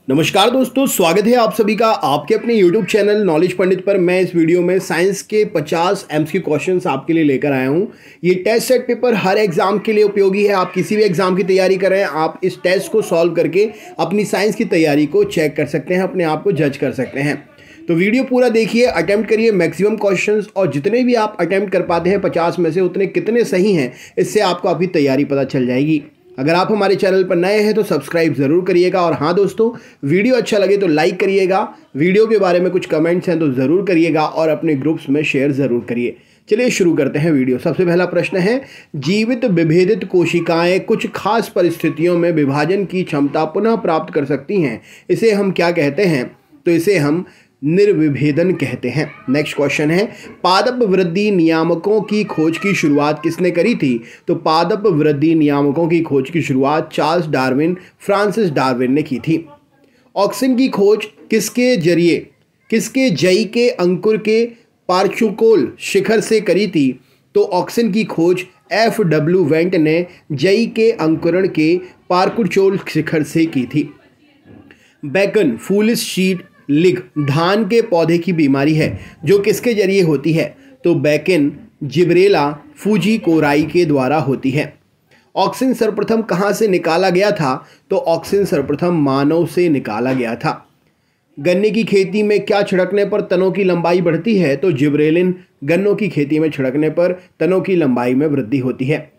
नमस्कार दोस्तों, स्वागत है आप सभी का आपके अपने YouTube चैनल नॉलेज पंडित पर। मैं इस वीडियो में साइंस के 50 एमसीक्यू क्वेश्चंस आपके लिए लेकर आया हूं। ये टेस्ट सेट पेपर हर एग्जाम के लिए उपयोगी है। आप किसी भी एग्जाम की तैयारी कर रहे हैं, आप इस टेस्ट को सॉल्व करके अपनी साइंस की तैयारी को चेक कर सकते हैं, अपने आप को जज कर सकते हैं। तो वीडियो पूरा देखिए, अटेम्प्ट करिए मैक्सिमम क्वेश्चंस, और जितने भी आप अटेम्प्ट कर पाते हैं 50 में से उतने कितने सही हैं, इससे आपको आपकी तैयारी पता चल जाएगी। अगर आप हमारे चैनल पर नए हैं तो सब्सक्राइब ज़रूर करिएगा, और हाँ दोस्तों, वीडियो अच्छा लगे तो लाइक करिएगा। वीडियो के बारे में कुछ कमेंट्स हैं तो ज़रूर करिएगा, और अपने ग्रुप्स में शेयर ज़रूर करिए। चलिए शुरू करते हैं वीडियो। सबसे पहला प्रश्न है, जीवित विभेदित कोशिकाएं कुछ खास परिस्थितियों में विभाजन की क्षमता पुनः प्राप्त कर सकती हैं, इसे हम क्या कहते हैं? तो इसे हम निर्विभेदन कहते हैं। नेक्स्ट क्वेश्चन है, पादप वृद्धि नियामकों की खोज की शुरुआत किसने करी थी? तो पादप वृद्धि नियामकों की खोज की शुरुआत चार्ल्स डार्विन, फ्रांसिस डार्विन ने की थी। ऑक्सिन की खोज किसके जरिए, किसके जई के अंकुर के पार्चुकोल शिखर से करी थी? तो ऑक्सिन की खोज F.W. वेंट ने जई के अंकुरण के पार्कुचोल शिखर से की थी। बैकन फूलिश शीट लिग धान के पौधे की बीमारी है जो किसके जरिए होती है? तो बैकन जिब्रेला फूजिकोराई के द्वारा होती है। ऑक्सिन सर्वप्रथम कहाँ से निकाला गया था? तो ऑक्सिन सर्वप्रथम मानव से निकाला गया था। गन्ने की खेती में क्या छिड़कने पर तनों की लंबाई बढ़ती है? तो जिब्रेलिन। गन्नों की खेती में छिड़कने पर तनों की लंबाई में वृद्धि होती है।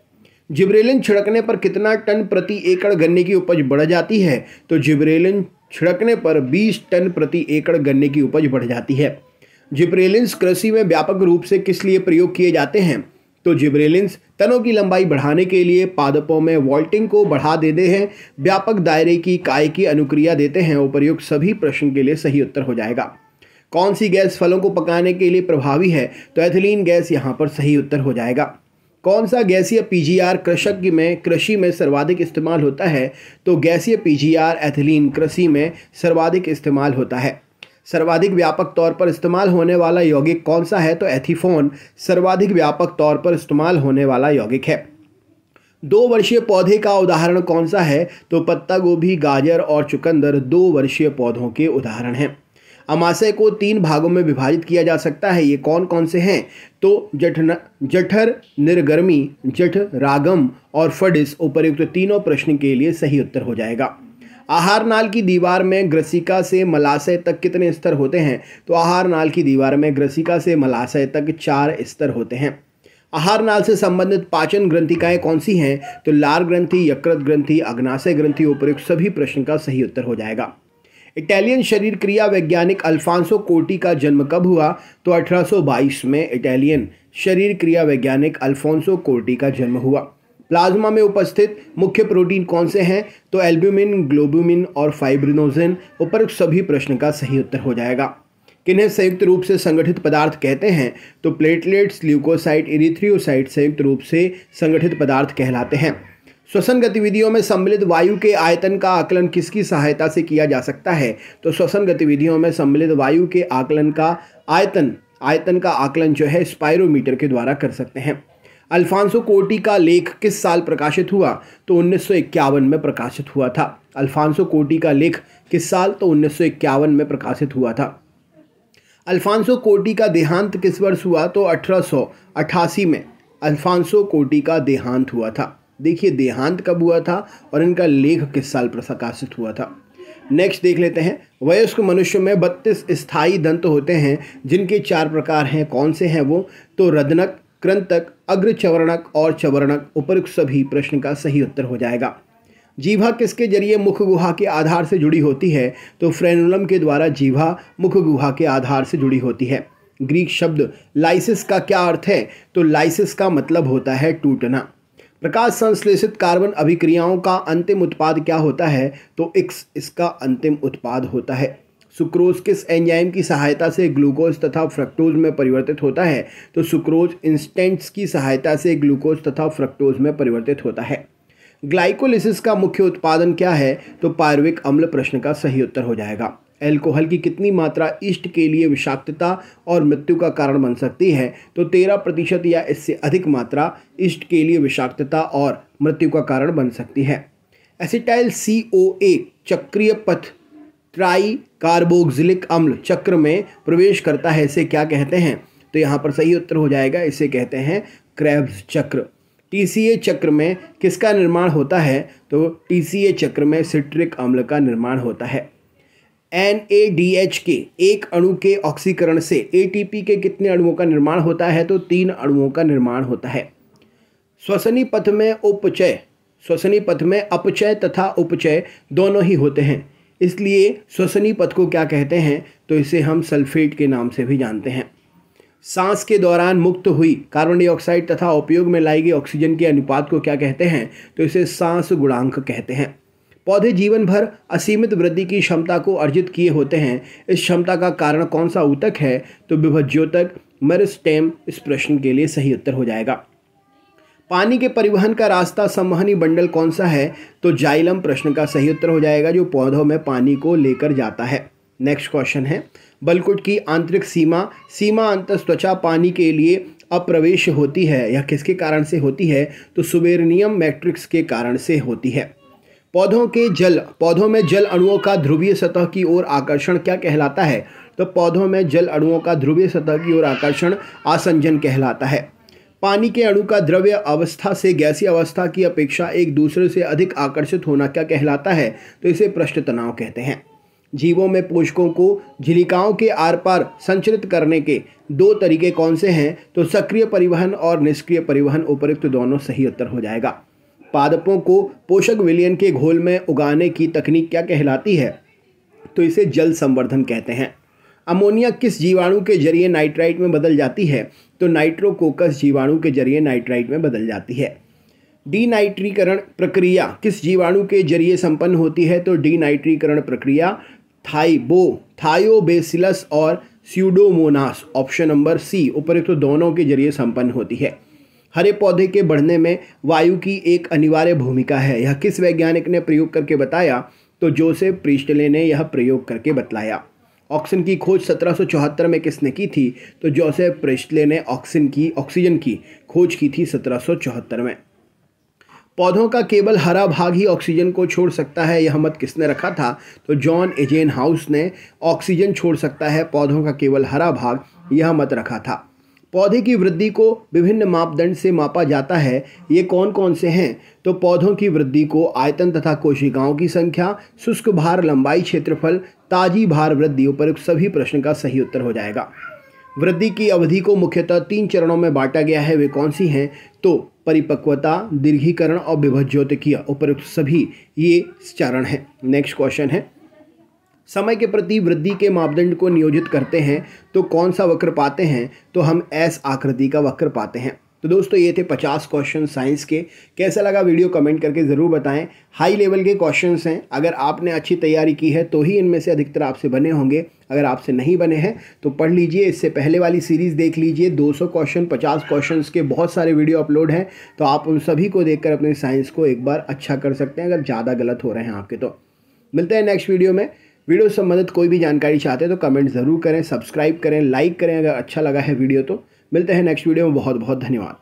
जिब्रेलिन छिड़कने पर कितना टन प्रति एकड़ गन्ने की उपज बढ़ जाती है? तो जिब्रेलिन छिड़कने पर 20 टन प्रति एकड़ गन्ने की उपज बढ़ जाती है। जिब्रेलिन्स कृषि में व्यापक रूप से किस लिए प्रयोग किए जाते हैं? तो जिब्रेलिन्स तनों की लंबाई बढ़ाने के लिए, पादपों में वॉल्टिंग को बढ़ा देते हैं, व्यापक दायरे की काय की अनुक्रिया देते हैं। उपर्युक्त सभी प्रश्न के लिए सही उत्तर हो जाएगा। कौन सी गैस फलों को पकाने के लिए प्रभावी है? तो एथिलीन गैस यहाँ पर सही उत्तर हो जाएगा। कौन सा गैसीय पीजीआर कृषि में सर्वाधिक इस्तेमाल होता है? तो गैसीय पीजीआर एथिलीन कृषि में सर्वाधिक इस्तेमाल होता है। सर्वाधिक व्यापक तौर पर इस्तेमाल होने वाला यौगिक कौन सा है? तो एथीफोन सर्वाधिक व्यापक तौर पर इस्तेमाल होने वाला यौगिक है। 2 वर्षीय पौधे का उदाहरण कौन सा है? तो पत्ता गोभी, गाजर और चुकंदर 2 वर्षीय पौधों के उदाहरण हैं। अमाशय को 3 भागों में विभाजित किया जा सकता है, ये कौन कौन से हैं? तो जठर, निर्गर्मी, जठरागम और फडिस। उपर्युक्त तीनों प्रश्न के लिए सही उत्तर हो जाएगा। आहार नाल की दीवार में ग्रसिका से मलाशय तक कितने स्तर होते हैं? तो आहार नाल की दीवार में ग्रसिका से मलाशय तक 4 स्तर होते हैं। आहार नाल से संबंधित पाचन ग्रंथिकाएं कौन सी हैं? तो लार ग्रंथि, यकृत ग्रंथि, अग्नाशय ग्रंथि। उपर्युक्त सभी प्रश्न का सही उत्तर हो जाएगा। इटालियन शरीर क्रिया वैज्ञानिक अल्फांसो कोटी का जन्म कब हुआ? तो 1822 में इटालियन शरीर क्रिया वैज्ञानिक अल्फांसो कोटी का जन्म हुआ। प्लाज्मा में उपस्थित मुख्य प्रोटीन कौन से हैं? तो एल्ब्यूमिन, ग्लोब्यूमिन और फाइब्रिनोजेन। उपर्युक्त सभी प्रश्न का सही उत्तर हो जाएगा। किन्हें संयुक्त रूप से संगठित पदार्थ कहते हैं? तो प्लेटलेट्स, ल्यूकोसाइट, इरिथ्रियोसाइट संयुक्त रूप से संगठित पदार्थ कहलाते हैं। श्वसन गतिविधियों में सम्मिलित वायु के आयतन का आकलन किसकी सहायता से किया जा सकता है? तो श्वसन गतिविधियों में सम्मिलित वायु के आकलन का आयतन का आकलन जो है स्पायरोमीटर के द्वारा कर सकते हैं। अल्फांसो कोटी का लेख किस साल प्रकाशित हुआ? तो 1951 में प्रकाशित हुआ था। अल्फांसो कोटी का लेख किस साल? तो 1951 में प्रकाशित हुआ था। अल्फांसो कोटी का देहांत किस वर्ष हुआ? तो 1888 में अल्फांसो कोटी का देहांत हुआ था। देखिए देहांत कब हुआ था और इनका लेख किस साल प्रकाशित हुआ था। नेक्स्ट देख लेते हैं, वयस्क मनुष्य में 32 स्थायी दंत होते हैं, जिनके 4 प्रकार हैं। कौन से हैं वो? तो रदनक, कृंतक, अग्रचवर्णक और चवर्णक। उपर्युक्त सभी प्रश्न का सही उत्तर हो जाएगा। जीभा किसके जरिए मुख गुहा के आधार से जुड़ी होती है? तो फ्रेनुलम के द्वारा जीभा मुख गुहा के आधार से जुड़ी होती है। ग्रीक शब्द लाइसिस का क्या अर्थ है? तो लाइसिस का मतलब होता है टूटना। प्रकाश संश्लेषित कार्बन अभिक्रियाओं का अंतिम उत्पाद क्या होता है? तो X इसका अंतिम उत्पाद होता है। सुक्रोज किस एंजाइम की सहायता से ग्लूकोज तथा फ्रक्टोज में परिवर्तित होता है? तो सुक्रोज इंस्टेंट्स की सहायता से ग्लूकोज तथा फ्रक्टोज में परिवर्तित होता है। ग्लाइकोलिसिस का मुख्य उत्पादन क्या है? तो पायरुविक अम्ल प्रश्न का सही उत्तर हो जाएगा। एल्कोहल की कितनी मात्रा ईस्ट के लिए विषाक्तता और मृत्यु का कारण बन सकती है? तो 13% या इससे अधिक मात्रा ईस्ट के लिए विषाक्तता और मृत्यु का कारण बन सकती है। एसिटाइल CoA चक्रीय पथ ट्राई कार्बोक्सिलिक अम्ल चक्र में प्रवेश करता है इसे क्या कहते हैं? तो यहाँ पर सही उत्तर हो जाएगा, इसे कहते हैं क्रेब्स चक्र। TCA चक्र में किसका निर्माण होता है? तो TCA चक्र में सिट्रिक अम्ल का निर्माण होता है। NADH के एक अणु के ऑक्सीकरण से ATP के कितने अणुओं का निर्माण होता है? तो 3 अणुओं का निर्माण होता है। श्वसनी पथ में अपचय तथा उपचय दोनों ही होते हैं, इसलिए श्वसनी पथ को क्या कहते हैं? तो इसे हम सल्फेट के नाम से भी जानते हैं। सांस के दौरान मुक्त हुई कार्बन डाइऑक्साइड तथा उपयोग में लाई गई ऑक्सीजन के अनुपात को क्या कहते हैं? तो इसे सांस गुणांक कहते हैं। पौधे जीवन भर असीमित वृद्धि की क्षमता को अर्जित किए होते हैं, इस क्षमता का कारण कौन सा ऊतक है? तो विभज्योतक मेरिस्टेम इस प्रश्न के लिए सही उत्तर हो जाएगा। पानी के परिवहन का रास्ता संवहनी बंडल कौन सा है? तो जाइलम प्रश्न का सही उत्तर हो जाएगा, जो पौधों में पानी को लेकर जाता है। नेक्स्ट क्वेश्चन है, बलकुट की आंतरिक सीमा अंतस्त्वचा पानी के लिए अप्रवेश होती है, यह किसके कारण से होती है? तो सुबेरनियम मैट्रिक्स के कारण से होती है। पौधों में जल अणुओं का ध्रुवीय सतह की ओर आकर्षण क्या कहलाता है? तो पौधों में जल अणुओं का ध्रुवीय सतह की ओर आकर्षण आसंजन कहलाता है। पानी के अणु का द्रव्य अवस्था से गैसीय अवस्था की अपेक्षा एक दूसरे से अधिक आकर्षित होना क्या कहलाता है? तो इसे पृष्ठ तनाव कहते हैं। जीवों में पोषकों को झिलिकाओं के आर पार संचरित करने के 2 तरीके कौन से हैं? तो सक्रिय परिवहन और निष्क्रिय परिवहन, उपयुक्त दोनों सही उत्तर हो जाएगा। पादपों को पोषक विलयन के घोल में उगाने की तकनीक क्या कहलाती है? तो इसे जल संवर्धन कहते हैं। अमोनिया किस जीवाणु के जरिए नाइट्राइट में बदल जाती है? तो नाइट्रोकोकस जीवाणु के जरिए नाइट्राइट में बदल जाती है। डीनाइट्रीकरण प्रक्रिया किस जीवाणु के जरिए संपन्न होती है? तो डीनाइट्रीकरण प्रक्रिया थायोबेसिलस और स्यूडोमोनास ऑप्शन नंबर सी उपयुक्त दोनों के जरिए संपन्न होती है। हरे पौधे के बढ़ने में वायु की एक अनिवार्य भूमिका है, यह किस वैज्ञानिक ने प्रयोग करके बताया? तो जोसेफ प्रिस्टले ने यह प्रयोग करके बतलाया। ऑक्सीजन की खोज 1774 में किसने की थी? तो जोसेफ प्रिस्टले ने ऑक्सीजन की खोज की थी 1774 में। पौधों का केवल हरा भाग ही ऑक्सीजन को छोड़ सकता है, यह मत किसने रखा था? तो जॉन एजेनहाउस ने ऑक्सीजन छोड़ सकता है पौधों का केवल हरा भाग, यह मत रखा था। पौधे की वृद्धि को विभिन्न मापदंड से मापा जाता है, ये कौन कौन से हैं? तो पौधों की वृद्धि को आयतन तथा कोशिकाओं की संख्या, शुष्क भार, लंबाई, क्षेत्रफल, ताजी भार वृद्धि, उपयुक्त सभी प्रश्न का सही उत्तर हो जाएगा। वृद्धि की अवधि को मुख्यतः 3 चरणों में बांटा गया है, वे कौन सी हैं? तो परिपक्वता, दीर्घीकरण और विभज्योतकीय, उपयुक्त सभी ये चरण हैं। नेक्स्ट क्वेश्चन है, समय के प्रति वृद्धि के मापदंड को नियोजित करते हैं तो कौन सा वक्र पाते हैं? तो हम एस आकृति का वक्र पाते हैं। तो दोस्तों ये थे 50 क्वेश्चन साइंस के। कैसा लगा वीडियो कमेंट करके ज़रूर बताएं। हाई लेवल के क्वेश्चंस हैं, अगर आपने अच्छी तैयारी की है तो ही इनमें से अधिकतर आपसे बने होंगे। अगर आपसे नहीं बने हैं तो पढ़ लीजिए, इससे पहले वाली सीरीज़ देख लीजिए। 200 क्वेश्चन 50 क्वेश्चन के बहुत सारे वीडियो अपलोड हैं, तो आप उन सभी को देखकर अपने साइंस को एक बार अच्छा कर सकते हैं अगर ज़्यादा गलत हो रहे हैं आपके। तो मिलते हैं नेक्स्ट वीडियो में। वीडियो से संबंधित कोई भी जानकारी चाहते हैं तो कमेंट ज़रूर करें, सब्सक्राइब करें, लाइक करें अगर अच्छा लगा है वीडियो तो। मिलते हैं नेक्स्ट वीडियो में। बहुत बहुत धन्यवाद।